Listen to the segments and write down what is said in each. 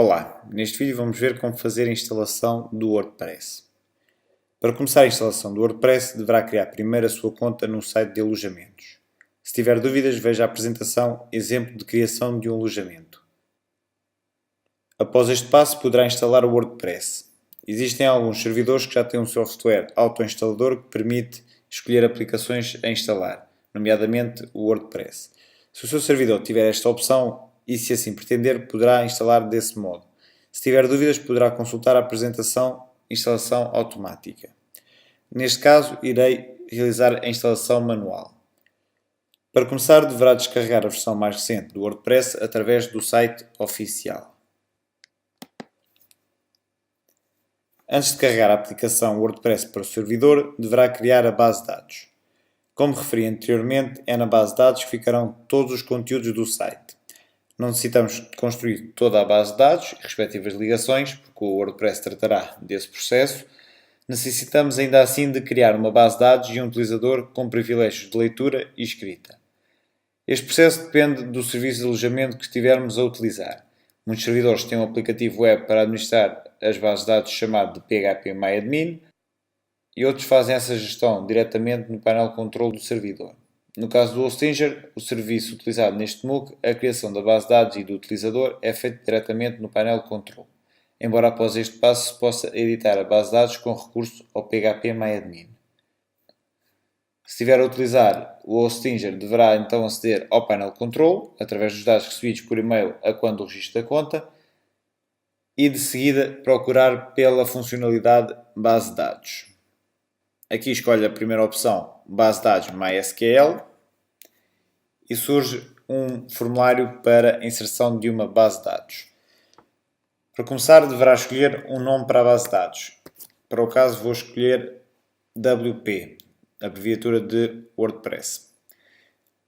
Olá, neste vídeo vamos ver como fazer a instalação do WordPress. Para começar a instalação do WordPress, deverá criar primeiro a sua conta no site de alojamentos. Se tiver dúvidas, veja a apresentação Exemplo de criação de um alojamento. Após este passo, poderá instalar o WordPress. Existem alguns servidores que já têm um software autoinstalador que permite escolher aplicações a instalar, nomeadamente o WordPress. Se o seu servidor tiver esta opção e se assim pretender, poderá instalar desse modo. Se tiver dúvidas, poderá consultar a apresentação Instalação Automática. Neste caso, irei realizar a instalação manual. Para começar, deverá descarregar a versão mais recente do WordPress através do site oficial. Antes de carregar a aplicação WordPress para o servidor, deverá criar a base de dados. Como referi anteriormente, é na base de dados que ficarão todos os conteúdos do site. Não necessitamos construir toda a base de dados e respectivas ligações, porque o WordPress tratará desse processo. Necessitamos ainda assim de criar uma base de dados e um utilizador com privilégios de leitura e escrita. Este processo depende do serviço de alojamento que estivermos a utilizar. Muitos servidores têm um aplicativo web para administrar as bases de dados chamado de PHPMyAdmin e outros fazem essa gestão diretamente no painel controle do servidor. No caso do Hostinger, o serviço utilizado neste MOOC, a criação da base de dados e do utilizador é feita diretamente no painel controle, embora após este passo se possa editar a base de dados com recurso ao PHPMyAdmin. Se estiver a utilizar o Hostinger, deverá então aceder ao painel control, através dos dados recebidos por e-mail a quando o registro da conta, e de seguida procurar pela funcionalidade base de dados. Aqui escolhe a primeira opção, base de dados MySQL, e surge um formulário para a inserção de uma base de dados. Para começar, deverá escolher um nome para a base de dados. Para o caso, vou escolher WP, abreviatura de WordPress.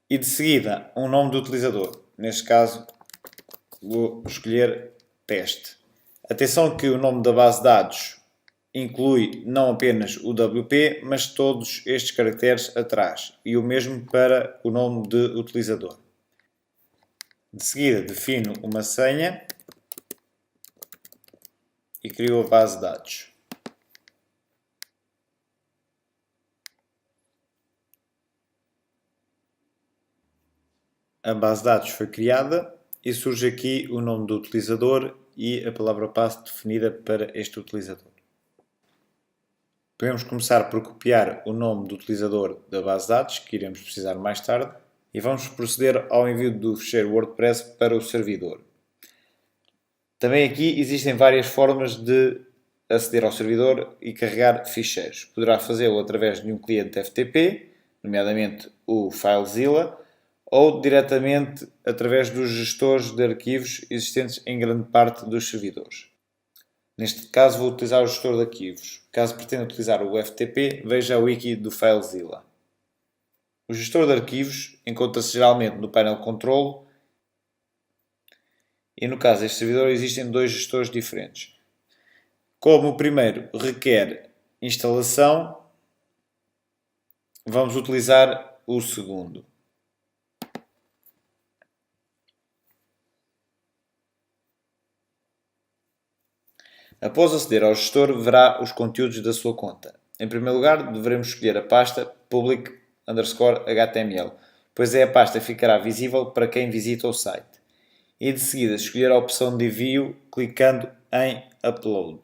E de seguida, um nome do utilizador. Neste caso, vou escolher teste. Atenção que o nome da base de dados inclui não apenas o WP, mas todos estes caracteres atrás, e o mesmo para o nome de utilizador. De seguida, defino uma senha e crio a base de dados. A base de dados foi criada e surge aqui o nome do utilizador e a palavra passe definida para este utilizador. Podemos começar por copiar o nome do utilizador da base de dados, que iremos precisar mais tarde, e vamos proceder ao envio do ficheiro WordPress para o servidor. Também aqui existem várias formas de aceder ao servidor e carregar ficheiros. Poderá fazê-lo através de um cliente FTP, nomeadamente o FileZilla, ou diretamente através dos gestores de arquivos existentes em grande parte dos servidores. Neste caso vou utilizar o gestor de arquivos. Caso pretenda utilizar o FTP, veja a wiki do FileZilla. O gestor de arquivos encontra-se geralmente no painel Control e no caso deste servidor existem dois gestores diferentes. Como o primeiro requer instalação, vamos utilizar o segundo. Após aceder ao gestor, verá os conteúdos da sua conta. Em primeiro lugar, devemos escolher a pasta public_html, pois é a pasta que ficará visível para quem visita o site. E de seguida, escolher a opção de envio, clicando em Upload.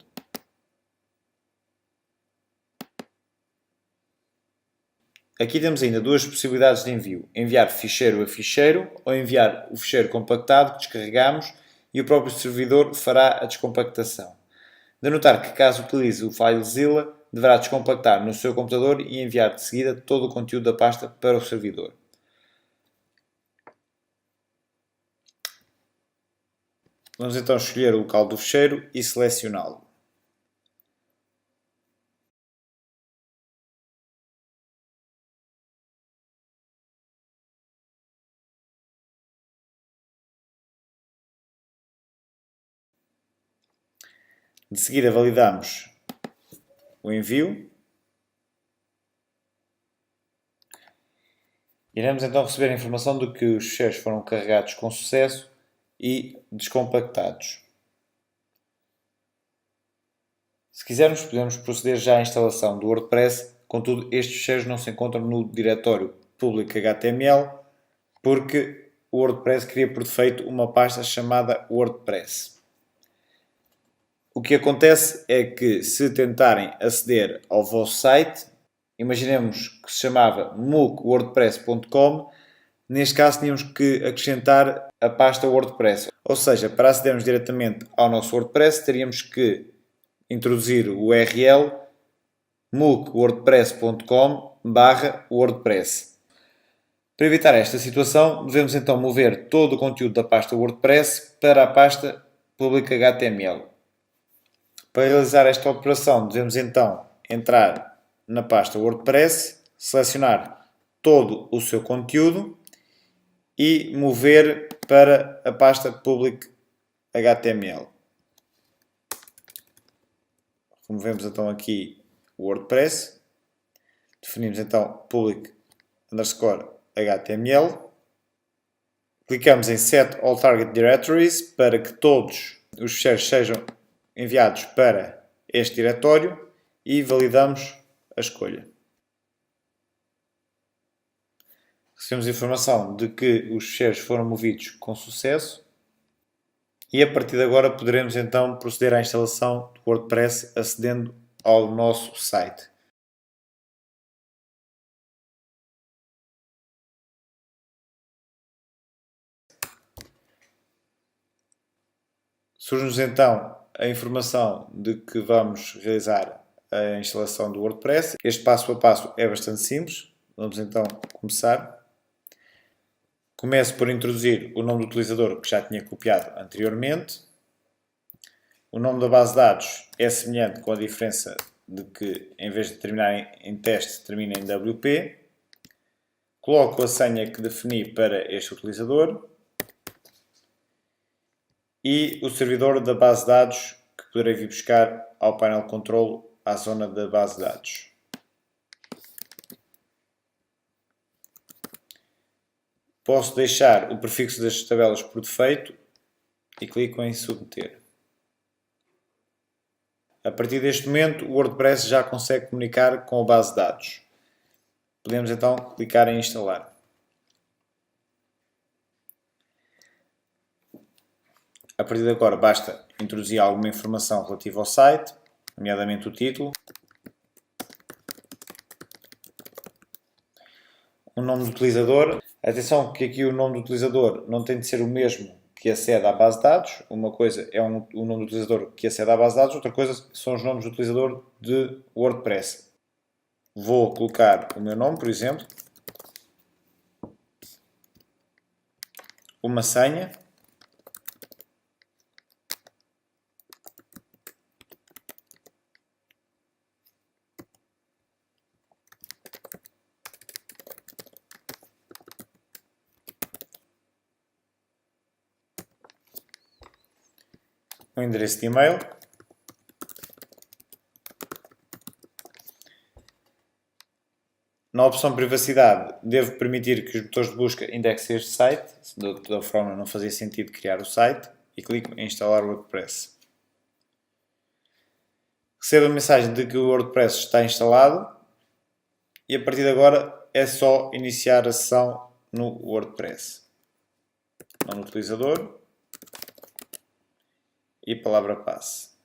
Aqui temos ainda duas possibilidades de envio: enviar ficheiro a ficheiro ou enviar o ficheiro compactado que descarregamos e o próprio servidor fará a descompactação. De notar que, caso utilize o FileZilla, deverá descompactar no seu computador e enviar de seguida todo o conteúdo da pasta para o servidor. Vamos então escolher o local do ficheiro e selecioná-lo. De seguida validamos o envio. Iremos então receber a informação de que os ficheiros foram carregados com sucesso e descompactados. Se quisermos, podemos proceder já à instalação do WordPress, contudo estes ficheiros não se encontram no diretório público HTML, porque o WordPress cria por defeito uma pasta chamada WordPress. O que acontece é que se tentarem aceder ao vosso site, imaginemos que se chamava mucwordpress.com, neste caso tínhamos que acrescentar a pasta WordPress. Ou seja, para acedermos diretamente ao nosso WordPress, teríamos que introduzir o URL mucwordpress.com/wordpress. Para evitar esta situação, devemos então mover todo o conteúdo da pasta WordPress para a pasta public HTML. Para realizar esta operação, devemos então entrar na pasta WordPress, selecionar todo o seu conteúdo e mover para a pasta public HTML. Removemos então aqui o WordPress, definimos então public_HTML, clicamos em Set All Target Directories para que todos os ficheiros sejam enviados para este diretório e validamos a escolha. Recebemos informação de que os ficheiros foram movidos com sucesso e a partir de agora poderemos então proceder à instalação do WordPress acedendo ao nosso site. Surge-nos então a informação de que vamos realizar a instalação do WordPress. Este passo a passo é bastante simples. Vamos então começar. Começo por introduzir o nome do utilizador que já tinha copiado anteriormente. O nome da base de dados é semelhante, com a diferença de que em vez de terminar em teste, termina em WP. Coloco a senha que defini para este utilizador e o servidor da base de dados que poderei vir buscar ao painel de controle à zona da base de dados. Posso deixar o prefixo das tabelas por defeito e clico em submeter. A partir deste momento, o WordPress já consegue comunicar com a base de dados. Podemos então clicar em instalar. A partir de agora basta introduzir alguma informação relativa ao site, nomeadamente o título, o nome do utilizador. Atenção que aqui o nome do utilizador não tem de ser o mesmo que acede à base de dados. Uma coisa é o nome do utilizador que acede à base de dados, outra coisa são os nomes do utilizador de WordPress. Vou colocar o meu nome, por exemplo, uma senha, um endereço de e-mail, na opção privacidade devo permitir que os motores de busca indexem este site, de outra forma não fazia sentido criar o site, e clico em instalar o WordPress. Recebo a mensagem de que o WordPress está instalado e a partir de agora é só iniciar a sessão no WordPress. Nome do utilizador e palavra passe.